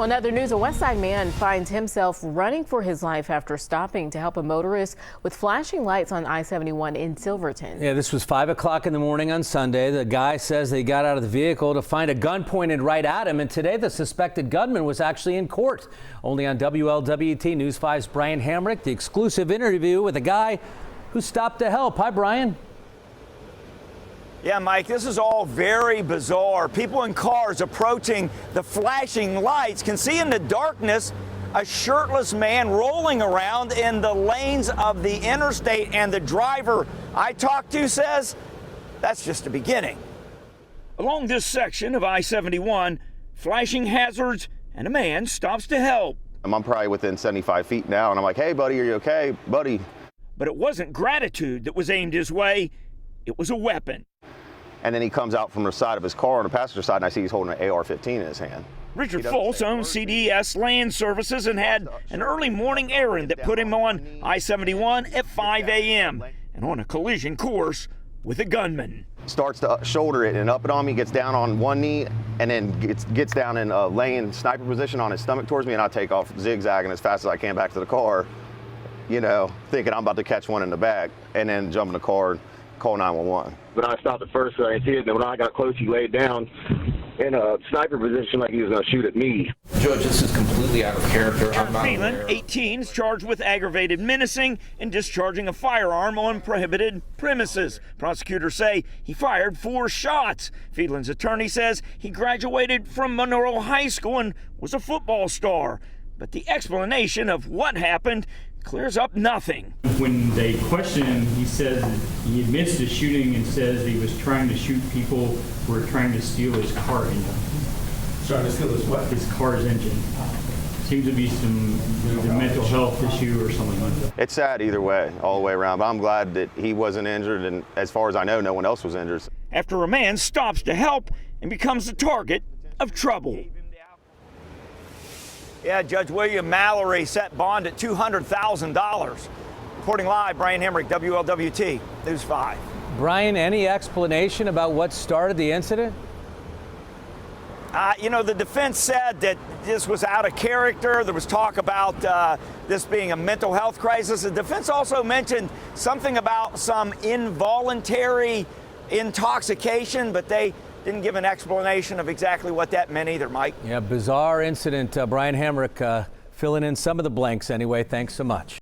Well, in other news, a West Side man finds himself running for his life after stopping to help a motorist with flashing lights on I-71 in Silverton. Yeah, this was 5 o'clock in the morning on Sunday. The guy says they got out of the vehicle to find a gun pointed right at him. And today the suspected gunman was actually in court. Only on WLWT News 5's Brian Hamrick, the exclusive interview with a guy who stopped to help. Hi, Brian. Yeah, Mike, this is all very bizarre. People in cars approaching the flashing lights can see in the darkness a shirtless man rolling around in the lanes of the interstate, and the driver I talked to says that's just the beginning. Along this section of I-71, flashing hazards, and a man stops to help. I'm probably within 75 feet now, and I'm like, hey, buddy, are you okay, buddy? But it wasn't gratitude that was aimed his way. It was a weapon. And then he comes out from the side of his car on the passenger side, and I see he's holding an AR-15 in his hand. Richard Foltz owns CDS Land Services and had an early morning errand that put him on I-71 at 5 a.m. and on a collision course with a gunman. Starts to shoulder it and up it on me, gets down on one knee, and then gets down in a laying sniper position on his stomach towards me, and I take off zigzagging as fast as I can back to the car, you know, thinking I'm about to catch one in the back, and then jump in the car and call 911. But I stopped at first, so I didn't see it. And then when I got close, he laid down in a sniper position like he was going to shoot at me. Judge, this is completely out of character. John Phelan, 18, is charged with aggravated menacing and discharging a firearm on prohibited premises. Prosecutors say he fired 4 shots. Phelan's attorney says he graduated from Monroe High School and was a football star. But the explanation of what happened clears up nothing. When they question him, he says he admits to shooting and says he was trying to shoot people who were trying to steal his car engine. Trying to steal his what? His car's engine. Seems to be some mental health issue or something like that. It's sad either way, all the way around, but I'm glad that he wasn't injured, and as far as I know, no one else was injured. After a man stops to help and becomes the target of trouble. Yeah, Judge William Mallory set bond at $200,000. Reporting live, Brian Hamrick, WLWT News 5. Brian, any explanation about what started the incident? You know, the defense said that this was out of character. There was talk about this being a mental health crisis. The defense also mentioned something about some involuntary intoxication, but they didn't give an explanation of exactly what that meant either, Mike. Yeah, bizarre incident. Brian Hamrick filling in some of the blanks anyway. Thanks so much.